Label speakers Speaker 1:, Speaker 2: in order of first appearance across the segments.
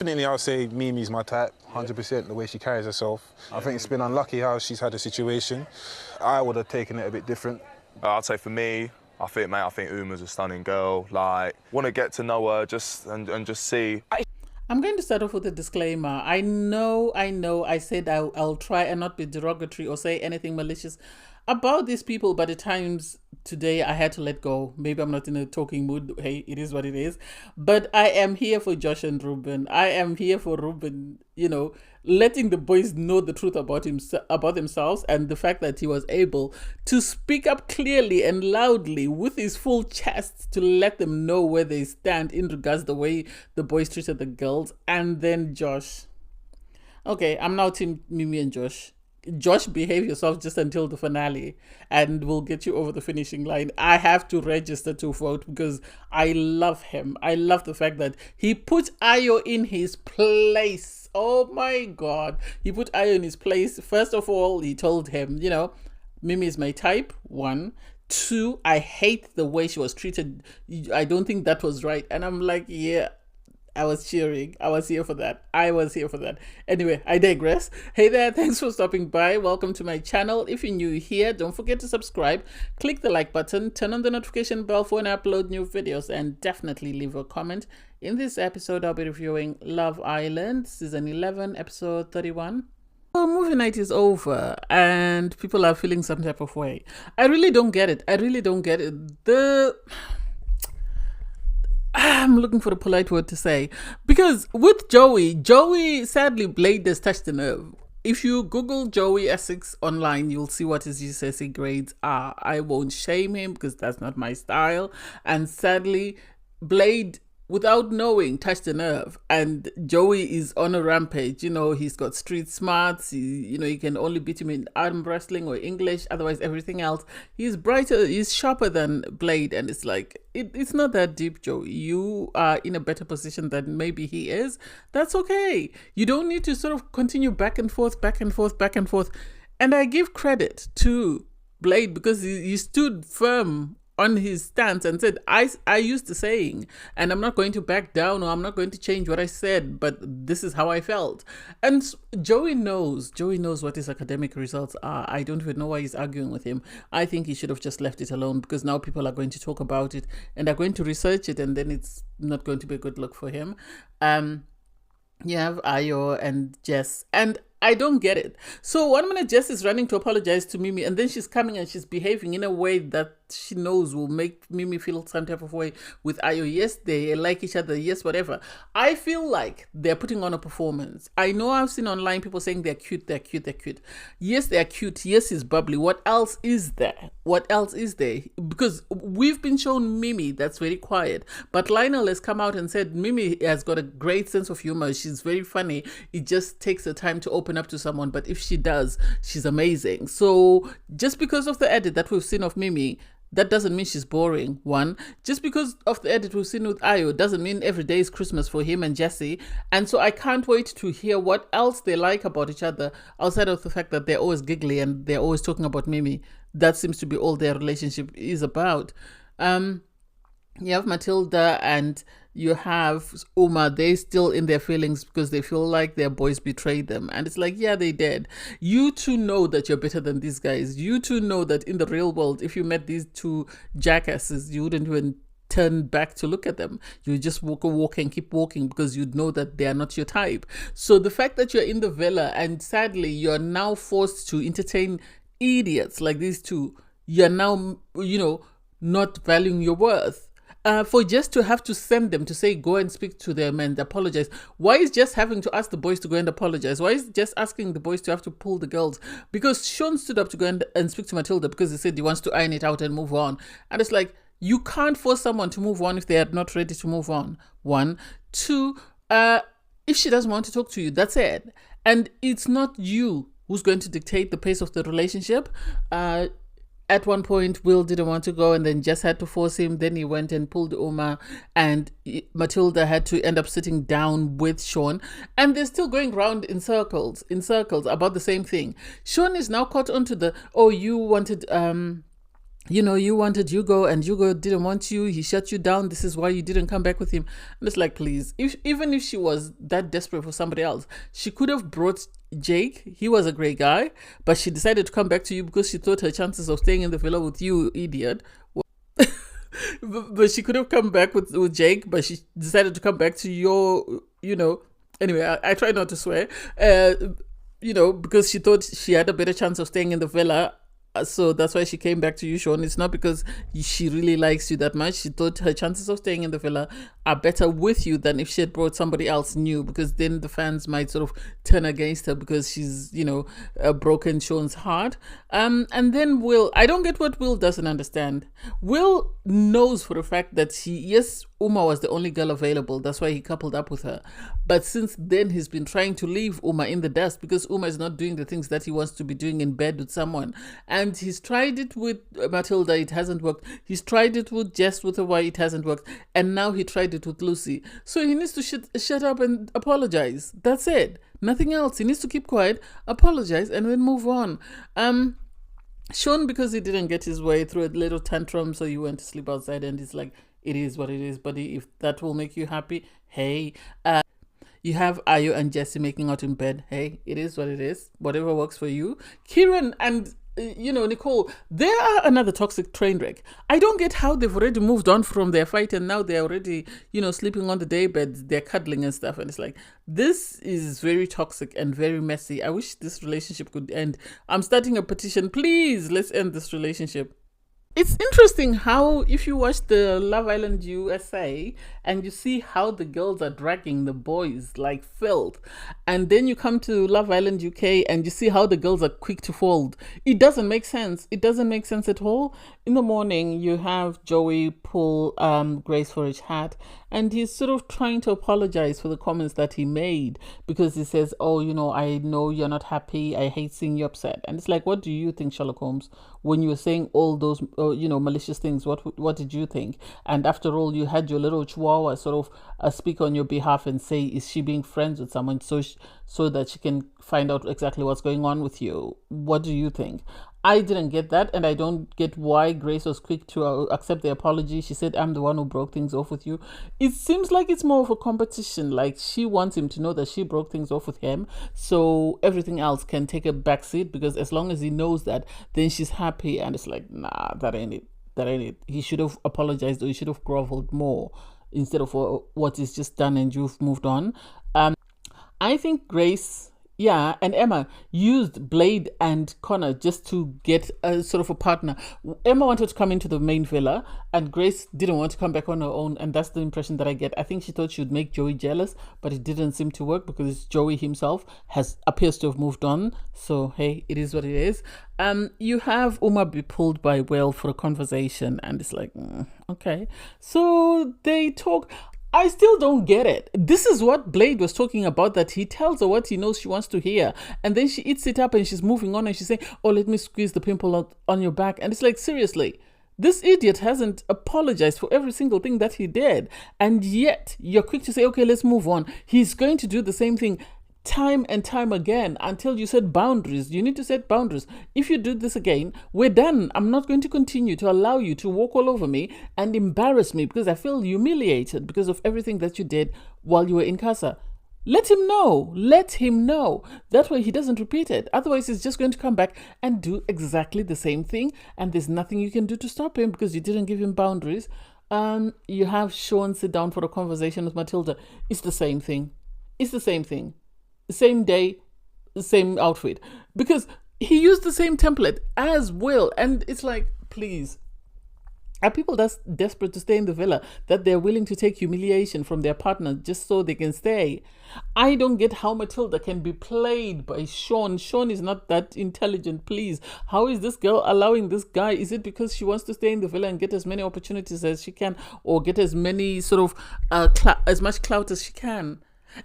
Speaker 1: Definitely, I would say Mimi's my type, 100%, the way she carries herself. I think it's been unlucky how she's had a situation. I would have taken it a bit different.
Speaker 2: I'd say for me, I think Uma's a stunning girl. Like, want to get to know her and just see.
Speaker 3: I'm going to start off with a disclaimer. I know, I said I'll try and not be derogatory or say anything malicious about these people, but at times today I had to let go. Maybe I'm not in a talking mood. Hey, it is what it is. But I am here for Josh and Ruben. I am here for Ruben, letting the boys know the truth about themselves, and the fact that he was able to speak up clearly and loudly with his full chest to let them know where they stand in regards to the way the boys treated the girls. And then Josh. Okay, I'm now team Mimii and Josh. Josh, behave yourself just until the finale and we'll get you over the finishing line. I have to register to vote because I love him. I love the fact that he put Ayo in his place. Oh my God. He put Ayo in his place. First of all, he told him, Mimii is my type, 1. 2, I hate the way she was treated. I don't think that was right. And I'm like, yeah. I was cheering. I was here for that. Anyway, I digress. Hey there, thanks for stopping by. Welcome to my channel. If you're new here, don't forget to subscribe. Click the like button, turn on the notification bell for when I upload new videos, and definitely leave a comment. In this episode, I'll be reviewing Love Island, Season 11, Episode 31. Well, movie night is over and people are feeling some type of way. I really don't get it. I'm looking for a polite word to say, because with Joey sadly Blade has touched the nerve. If you Google Joey Essex online, you'll see what his GCSE grades are. I won't shame him because that's not my style. And sadly, Blade, without knowing, touched a nerve, and Joey is on a rampage. He's got street smarts. You can only beat him in arm wrestling or English. Otherwise, everything else, he's brighter, he's sharper than Blade. And it's like, it's not that deep, Joey. You are in a better position than maybe he is. That's okay. You don't need to sort of continue back and forth. And I give credit to Blade because he stood firm on his stance and said, I used the saying and I'm not going to back down, or I'm not going to change what I said, but this is how I felt. And Joey knows what his academic results are. I don't even know why he's arguing with him. I think he should have just left it alone, because now people are going to talk about it and are going to research it, and then it's not going to be a good look for him. You have Ayo and Jess, and I don't get it. So 1 minute Jess is running to apologize to Mimii, and then she's coming and she's behaving in a way that she knows will make Mimii feel some type of way with Ayo. Yes, they like each other. Yes, whatever. I feel like they're putting on a performance. I know I've seen online people saying they're cute. Yes, they're cute. Yes, he's bubbly. What else is there? Because we've been shown Mimii that's very quiet, but Lionel has come out and said Mimii has got a great sense of humor. She's very funny. It just takes her time to open up to someone, but if she does, she's amazing. So just because of the edit that we've seen of Mimii, that doesn't mean she's boring. 1, just because of the edit we've seen with Ayo doesn't mean every day is Christmas for him and Jessy. And so I can't wait to hear what else they like about each other, outside of the fact that they're always giggly and they're always talking about Mimii. That seems to be all their relationship is about. You have Matilda and you have Uma. They're still in their feelings because they feel like their boys betrayed them. And it's like, yeah, they did. You two know that you're better than these guys. You two know that in the real world, if you met these two jackasses, you wouldn't even turn back to look at them. You just walk and keep walking because you know that they are not your type. So the fact that you're in the villa and sadly you're now forced to entertain idiots like these two, you're now, not valuing your worth. For just to have to send them to say, go and speak to them and apologize. Why is just having to ask the boys to go and apologize? Why is just asking the boys to have to pull the girls? Because Sean stood up to go and speak to Matilda because he said he wants to iron it out and move on. And it's like, you can't force someone to move on if they are not ready to move on. 1, 2, if she doesn't want to talk to you, that's it. And it's not you who's going to dictate the pace of the relationship. At one point, Will didn't want to go and then just had to force him. Then he went and pulled Uma, and Matilda had to end up sitting down with Sean. And they're still going round in circles about the same thing. Sean is now caught onto the, oh, you wanted you know, you wanted Hugo and Hugo didn't want you. He shut you down. This is why you didn't come back with him. And it's like, please, even if she was that desperate for somebody else, she could have brought Jake. He was a great guy, but she decided to come back to you because she thought her chances of staying in the villa with you, idiot. But she could have come back with Jake, but she decided to come back to your, you know. Anyway, I try not to swear, you know, because she thought she had a better chance of staying in the villa. So that's why she came back to you, Sean. It's not because she really likes you that much. She thought her chances of staying in the villa are better with you than if she had brought somebody else new, because then the fans might sort of turn against her because she's, you know, broken Sean's heart. And then Will, I don't get what Will doesn't understand. Will knows for a fact that yes, Uma was the only girl available. That's why he coupled up with her. But since then, he's been trying to leave Uma in the dust because Uma is not doing the things that he wants to be doing in bed with someone. And he's tried it with Matilda, it hasn't worked. He's tried it with Jess, with Hawaii, it hasn't worked. And now he tried it with Lucy. So he needs to shut up and apologize. That's it. Nothing else. He needs to keep quiet, apologize, and then move on. Sean, because he didn't get his way, through a little tantrum, so he went to sleep outside, and he's like, it is what it is, buddy. If that will make you happy, hey. You have Ayo and Jessy making out in bed. Hey, it is what it is. Whatever works for you. Kieran and, you know, Nicole, they are another toxic train wreck. I don't get how they've already moved on from their fight and now they're already, you know, sleeping on the day beds. They're cuddling and stuff. And it's like, this is very toxic and very messy. I wish this relationship could end. I'm starting a petition. Please, let's end this relationship. It's interesting how, if you watch the Love Island USA and you see how the girls are dragging the boys like filth, and then you come to Love Island UK and you see how the girls are quick to fold, it doesn't make sense. It doesn't make sense at all. In the morning, you have Joey pull Grace for his hat, and he's sort of trying to apologize for the comments that he made, because he says, oh, you know, I know you're not happy. I hate seeing you upset. And it's like, what do you think, Sherlock Holmes? When you were saying all those, you know, malicious things, what did you think? And after all, you had your little chihuahua sort of speak on your behalf and say, is she being friends with someone so that she can find out exactly what's going on with you? What do you think? I didn't get that, and I don't get why Grace was quick to accept the apology. She said, I'm the one who broke things off with you. It seems like it's more of a competition. Like, she wants him to know that she broke things off with him, so everything else can take a backseat, because as long as he knows that, then she's happy. And it's like, nah, that ain't it. That ain't it. He should have apologized, or he should have groveled more instead of what is just done and you've moved on. I think Grace... yeah, and Emma used Blade and Connor just to get a sort of a partner. Emma wanted to come into the main villa, and Grace didn't want to come back on her own, and that's the impression that I get. I think she thought she would make Joey jealous, but it didn't seem to work because Joey himself appears to have moved on. So hey, it is what it is. You have Uma be pulled by Will for a conversation, and it's like, okay. So they talk. I still don't get it. This is what Blade was talking about, that he tells her what he knows she wants to hear. And then she eats it up and she's moving on and she's saying, oh, let me squeeze the pimple on your back. And it's like, seriously, this idiot hasn't apologized for every single thing that he did. And yet you're quick to say, okay, let's move on. He's going to do the same thing time and time again until you set boundaries. You need to set boundaries. If you do this again, we're done. I'm not going to continue to allow you to walk all over me and embarrass me, because I feel humiliated because of everything that you did while you were in casa. Let him know. Let him know. That way he doesn't repeat it. Otherwise, he's just going to come back and do exactly the same thing, and there's nothing you can do to stop him because you didn't give him boundaries. You have Sean sit down for a conversation with Matilda. It's the same thing. It's the same thing. Same day, same outfit, because he used the same template as Will. And it's like, please, are people that desperate to stay in the villa that they're willing to take humiliation from their partner just so they can stay? I don't get how Matilda can be played by Sean. Sean is not that intelligent, please. How is this girl allowing this guy? Is it because she wants to stay in the villa and get as many opportunities as she can, or get as many sort of as much clout as she can?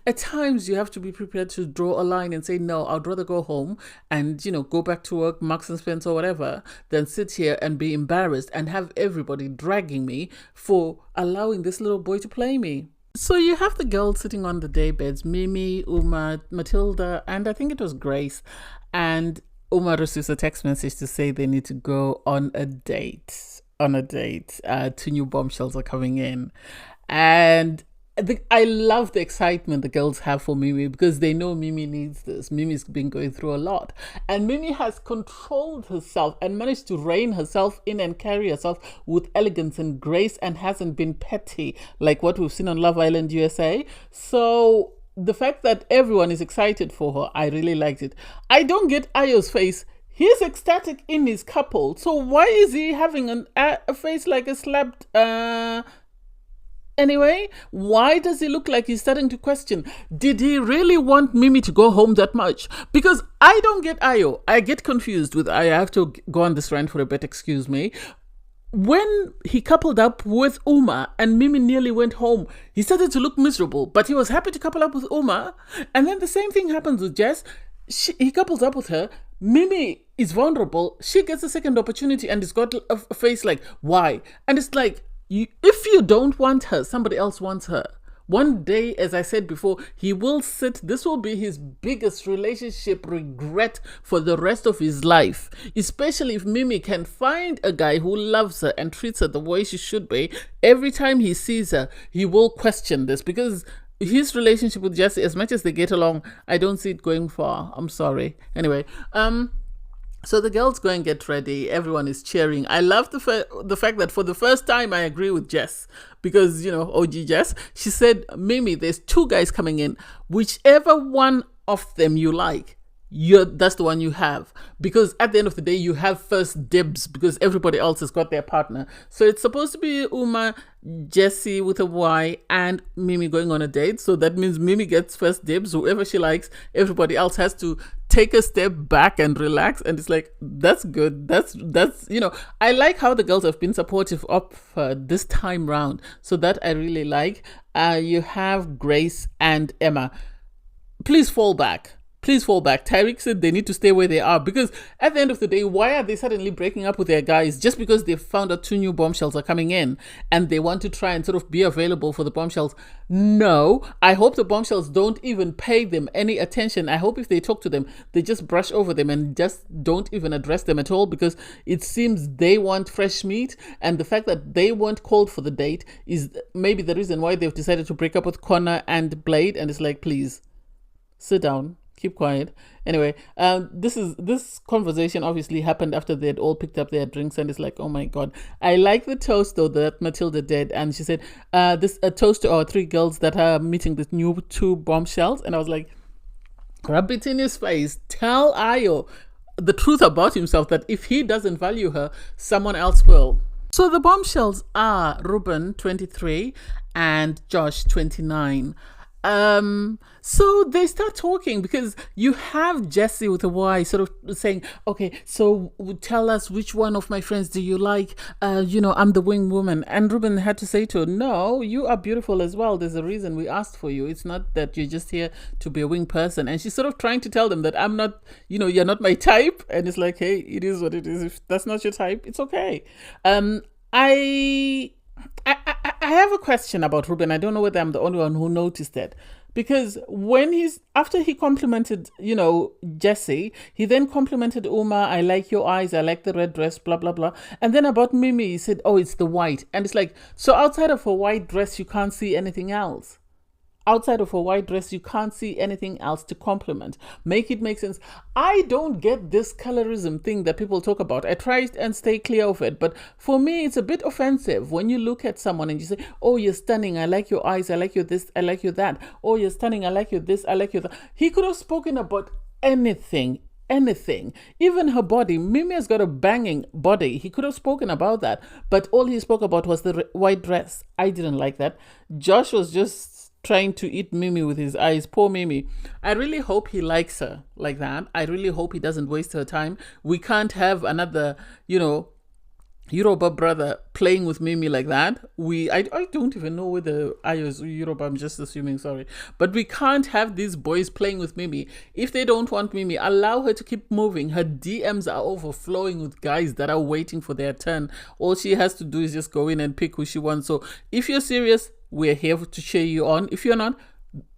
Speaker 3: At times, you have to be prepared to draw a line and say, no, I'd rather go home and, you know, go back to work, Marks and Spencer or whatever, than sit here and be embarrassed and have everybody dragging me for allowing this little boy to play me. So you have the girls sitting on the day beds, Mimii, Uma, Matilda, and I think it was Grace. And Uma receives a text message to say they need to go on a date. Two new bombshells are coming in. And I love the excitement the girls have for Mimii because they know Mimii needs this. Mimi's been going through a lot. And Mimii has controlled herself and managed to rein herself in and carry herself with elegance and grace and hasn't been petty like what we've seen on Love Island USA. So the fact that everyone is excited for her, I really liked it. I don't get Ayo's face. He's ecstatic in his couple. So why is he having a face like a slapped... Anyway, why does he look like he's starting to question, did he really want Mimii to go home that much? Because I don't get Ayo. I get confused with Ayo. I have to go on this rant for a bit, excuse me. When he coupled up with Uma and Mimii nearly went home, he started to look miserable, but he was happy to couple up with Uma. And then the same thing happens with Jess. He couples up with her. Mimii is vulnerable. She gets a second opportunity and has got a face like, why? And it's like, if you don't want her, somebody else wants her. One day, as I said before, he will sit. This will be his biggest relationship regret for the rest of his life. Especially if Mimii can find a guy who loves her and treats her the way she should be. Every time he sees her, he will question this because his relationship with Jessy, as much as they get along, I don't see it going far. I'm sorry. Anyway, so the girls go and get ready. Everyone is cheering. I love the fact that for the first time I agree with Jess because, OG Jess, she said, Mimii, there's two guys coming in. Whichever one of them you like, that's the one you have. Because at the end of the day, you have first dibs because everybody else has got their partner. So it's supposed to be Uma, Jessy with a Y, and Mimii going on a date. So that means Mimii gets first dibs. Whoever she likes, everybody else has to take a step back and relax. And it's like, that's good. That's I like how the girls have been supportive of this time round. So that I really like. You have Grace and Emma. Please fall back. Tyreek said they need to stay where they are because at the end of the day, why are they suddenly breaking up with their guys just because they found out two new bombshells are coming in and they want to try and sort of be available for the bombshells? No, I hope the bombshells don't even pay them any attention. I hope if they talk to them, they just brush over them and just don't even address them at all because it seems they want fresh meat, and the fact that they weren't called for the date is maybe the reason why they've decided to break up with Connor and Blade. And it's like, please sit down. Keep quiet. Anyway, this conversation obviously happened after they had all picked up their drinks, and it's like, oh my God. I like the toast though that Matilda did, and she said, "This a toast to our three girls that are meeting the new two bombshells." And I was like, rub it in his face. Tell Ayo the truth about himself that if he doesn't value her, someone else will. So the bombshells are Ruben, 23, and Josh, 29. So they start talking because you have Jessy with a Y sort of saying, okay, so tell us which one of my friends do you like? I'm the wing woman. And Ruben had to say to her, no, you are beautiful as well. There's a reason we asked for you. It's not that you're just here to be a wing person. And she's sort of trying to tell them that I'm not, you're not my type. And it's like, hey, it is what it is. If that's not your type, it's okay. I have a question about Ruben. I don't know whether I'm the only one who noticed it. Because after he complimented, Jessy, he then complimented Uma, I like your eyes, I like the red dress, blah, blah, blah. And then about Mimii, he said, oh, it's the white. And it's like, so outside of a white dress, you can't see anything else. Outside of a white dress, you can't see anything else to compliment. Make it make sense. I don't get this colorism thing that people talk about. I try and stay clear of it. But for me, it's a bit offensive when you look at someone and you say, oh, you're stunning. I like your eyes. I like your this. I like your that. Oh, you're stunning. I like your this. I like your that. He could have spoken about anything. Even her body. Mimii has got a banging body. He could have spoken about that. But all he spoke about was the white dress. I didn't like that. Josh was just trying to eat Mimii with his eyes. Poor Mimii. I really hope he likes her like that. I really hope he doesn't waste her time. We can't have another, Yoruba brother playing with Mimii like that. I don't even know whether Ayo is Yoruba. I'm just assuming, sorry. But we can't have these boys playing with Mimii. If they don't want Mimii, allow her to keep moving. Her DMs are overflowing with guys that are waiting for their turn. All she has to do is just go in and pick who she wants. So if you're serious, we're here to cheer you on. If you're not,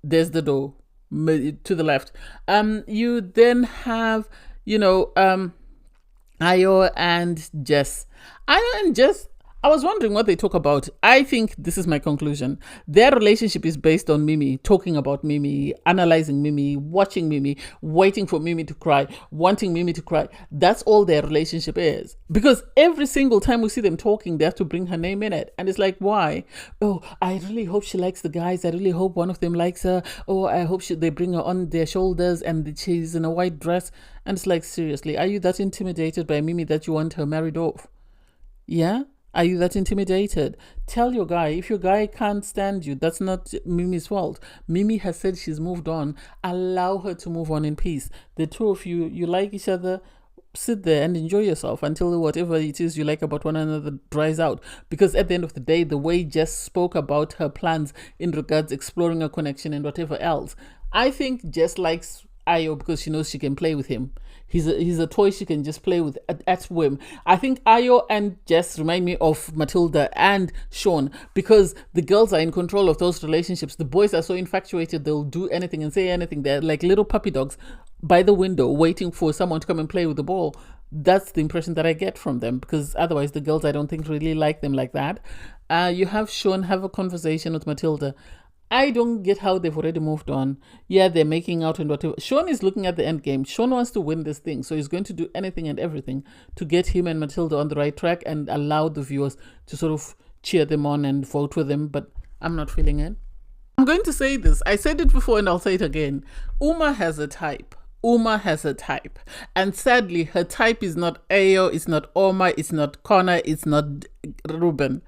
Speaker 3: there's the door to the left. You then have, you know, Ayo and Jess. Ayo and Jess, I was wondering what they talk about. I think this is my conclusion. Their relationship is based on Mimii, talking about Mimii, analyzing Mimii, watching Mimii, waiting for Mimii to cry, wanting Mimii to cry. That's all their relationship is. Because every single time we see them talking, they have to bring her name in it. And it's like, why? Oh, I really hope she likes the guys. I really hope one of them likes her. Oh, I hope they bring her on their shoulders and she's in a white dress. And it's like, seriously, are you that intimidated by Mimii that you want her married off? Yeah? Are you that intimidated? Tell your guy. If your guy can't stand you, that's not Mimi's fault. Mimii has said she's moved on. Allow her to move on in peace. The two of you, you like each other. Sit there and enjoy yourself until whatever it is you like about one another dries out. Because at the end of the day, the way Jess spoke about her plans in regards exploring a connection and whatever else, I think Jess likes Ayo because she knows she can play with him. He's a toy she can just play with at whim. I think Ayo and Jess remind me of Matilda and Sean because the girls are in control of those relationships. The boys are so infatuated, they'll do anything and say anything. They're like little puppy dogs by the window waiting for someone to come and play with the ball. That's the impression that I get from them because otherwise the girls I don't think really like them like that. You have Sean have a conversation with Matilda. I don't get how they've already moved on. Yeah, they're making out and whatever. Sean is looking at the end game. Sean wants to win this thing. So he's going to do anything and everything to get him and Matilda on the right track and allow the viewers to sort of cheer them on and vote for them. But I'm not feeling it. I'm going to say this. I said it before and I'll say it again. Uma has a type. Uma has a type. And sadly, her type is not Ayo, it's not Oma, it's not Connor, it's not Ruben.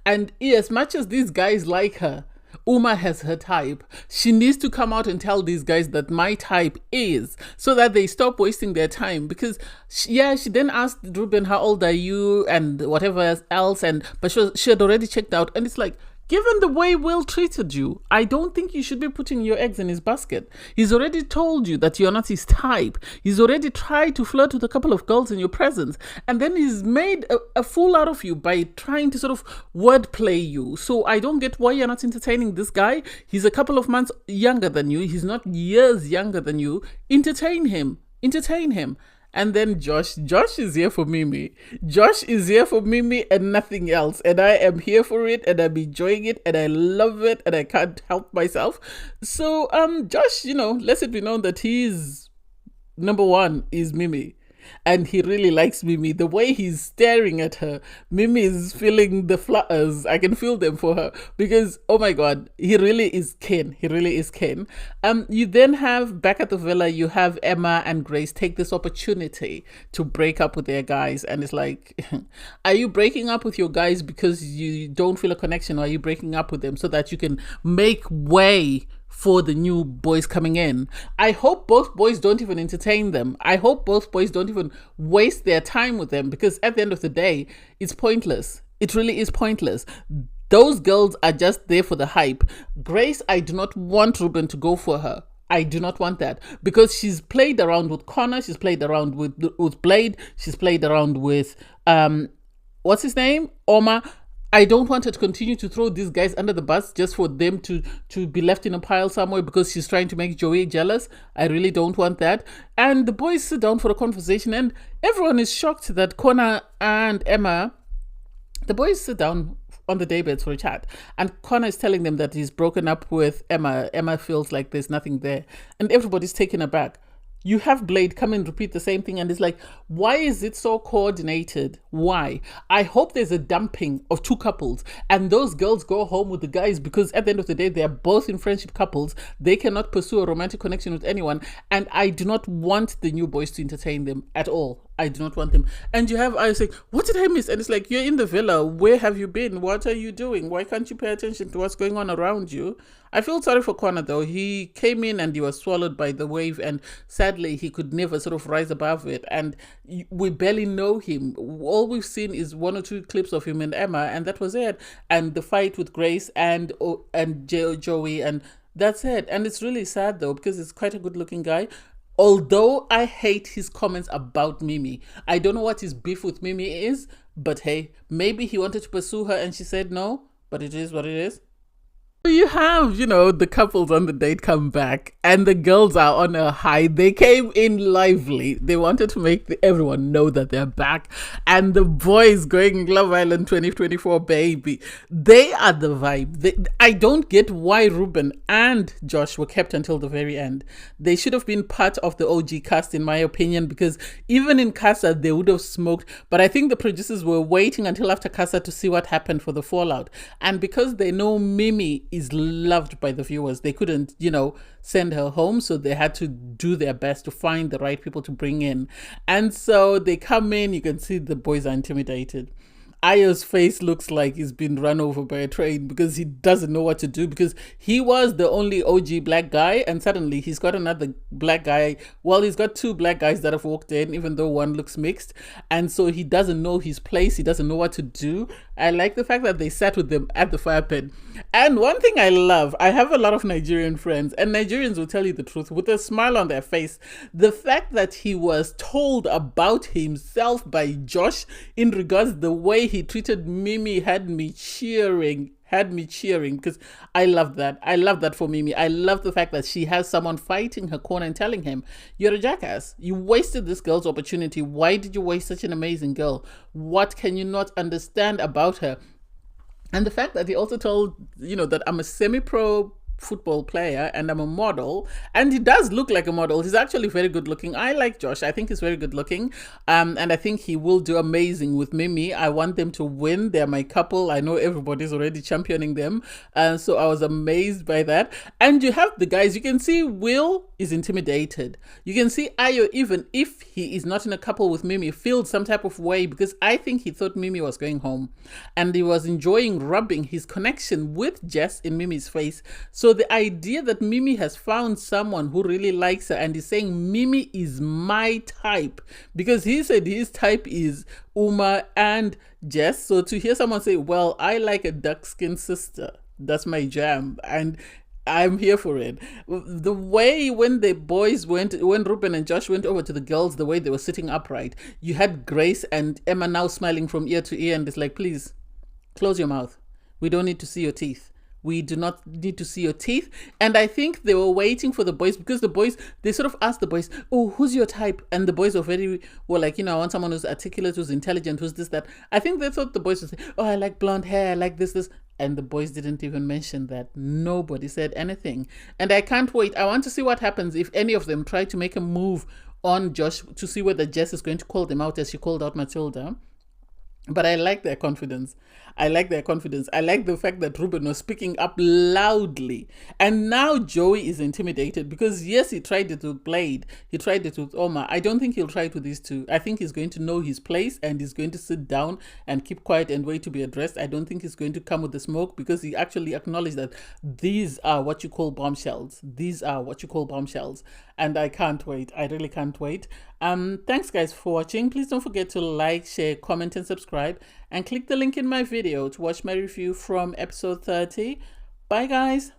Speaker 3: And as much as these guys like her, Uma has her type. She needs to come out and tell these guys that my type is, so that they stop wasting their time. Because she then asked Ruben, how old are you and whatever else, but she had already checked out. And it's like, given the way Will treated you, I don't think you should be putting your eggs in his basket. He's already told you that you're not his type. He's already tried to flirt with a couple of girls in your presence. And then he's made a fool out of you by trying to sort of wordplay you. So I don't get why you're not entertaining this guy. He's a couple of months younger than you. He's not years younger than you. Entertain him. Entertain him. And then Josh is here for Mimii. Josh is here for Mimii and nothing else. And I am here for it and I'm enjoying it and I love it and I can't help myself. So, Josh, lets it be known that he's number one is Mimii. And he really likes Mimii. The way he's staring at her, Mimii is feeling the flutters. I can feel them for her because, oh my God, he really is keen. He really is keen. You then have, back at the villa, you have Emma and Grace take this opportunity to break up with their guys. And it's like, are you breaking up with your guys because you don't feel a connection, or are you breaking up with them so that you can make way for the new boys coming in? I hope both boys don't even entertain them. I hope both boys don't even waste their time with them, because at the end of the day, it's pointless. It really is pointless. Those girls are just there for the hype. Grace, I do not want Ruben to go for her. I do not want that, because she's played around with Connor, she's played around with Blade, she's played around with what's his name? Oma. I don't want her to continue to throw these guys under the bus just for them to be left in a pile somewhere because she's trying to make Joey jealous. I really don't want that. And the boys sit down for a conversation and everyone is shocked that Connor and Emma, the boys sit down on the daybeds for a chat. And Connor is telling them that he's broken up with Emma. Emma feels like there's nothing there. And everybody's taken aback. You have Blade come and repeat the same thing, and it's like, why is it so coordinated? Why? I hope there's a dumping of two couples and those girls go home with the guys, because at the end of the day, they're both in friendship couples. They cannot pursue a romantic connection with anyone, and I do not want the new boys to entertain them at all. I do not want them. And you have I say, what did I miss? And it's like, you're in the villa. Where have you been? What are you doing? Why can't you pay attention to what's going on around you? I feel sorry for Connor, though. He came in and he was swallowed by the wave, and sadly, he could never sort of rise above it. And we barely know him. All we've seen is one or two clips of him and Emma, and that was it. And the fight with Grace and Joey, and that's it. And it's really sad, though, because he's quite a good-looking guy. Although I hate his comments about Mimii. I don't know what his beef with Mimii is, but hey, maybe he wanted to pursue her and she said no, but it is what it is. You have, the couples on the date come back and the girls are on a high. They came in lively. They wanted to make everyone know that they're back. And the boys going Love Island 2024, baby. They are the vibe. I don't get why Ruben and Josh were kept until the very end. They should have been part of the OG cast, in my opinion, because even in Casa, they would have smoked. But I think the producers were waiting until after Casa to see what happened for the fallout. And because they know Mimii is loved by the viewers, they couldn't, send her home, so they had to do their best to find the right people to bring in. And so they come in, you can see the boys are intimidated. Ayo's face looks like he's been run over by a train because he doesn't know what to do, because he was the only OG black guy and suddenly he's got another black guy. Well, he's got two black guys that have walked in, even though one looks mixed. And so he doesn't know his place. He doesn't know what to do. I like the fact that they sat with them at the fire pit. And one thing I love, I have a lot of Nigerian friends, and Nigerians will tell you the truth with a smile on their face. The fact that he was told about himself by Josh in regards to the way he treated Mimii had me cheering because I love that. I love that for Mimii. I love the fact that she has someone fighting her corner and telling him, you're a jackass. You wasted this girl's opportunity. Why did you waste such an amazing girl? What can you not understand about her? And the fact that he also told, that I'm a semi-pro football player and I'm a model, and he does look like a model. He's actually very good looking. I like Josh. I think he's very good looking, and I think he will do amazing with Mimii. I want them to win. They're my couple. I know everybody's already championing them, and so I was amazed by that. And you have the guys. You can see Will is intimidated. You can see Ayo, even if he is not in a couple with Mimii, feels some type of way, because I think he thought Mimii was going home and he was enjoying rubbing his connection with Jess in Mimi's face. So the idea that Mimii has found someone who really likes her and is saying Mimii is my type, because he said his type is Uma and Jess. So to hear someone say, well, I like a dark-skinned sister, that's my jam, and I'm here for it. The way when Ruben and Josh went over to the girls, the way they were sitting upright, you had Grace and Emma now smiling from ear to ear, and it's like, please, close your mouth. We don't need to see your teeth. We do not need to see your teeth. And I think they were waiting for the boys, because the boys, they sort of asked the boys, oh, who's your type? And the boys were like, I want someone who's articulate, who's intelligent, who's this, that. I think they thought the boys would say, oh, I like blonde hair, I like this. And the boys didn't even mention that. Nobody said anything. And I can't wait. I want to see what happens if any of them try to make a move on Josh, to see whether Jess is going to call them out as she called out Matilda. But I like their confidence. I like the fact that Ruben was speaking up loudly. And now Joey is intimidated because, yes, he tried it with Blade. He tried it with Oma. I don't think he'll try it with these two. I think he's going to know his place and he's going to sit down and keep quiet and wait to be addressed. I don't think he's going to come with the smoke, because he actually acknowledged that these are what you call bombshells. These are what you call bombshells. And I can't wait. I really can't wait. Thanks, guys, for watching. Please don't forget to like, share, comment, and subscribe. And click the link in my video to watch my review from episode 30. Bye, guys.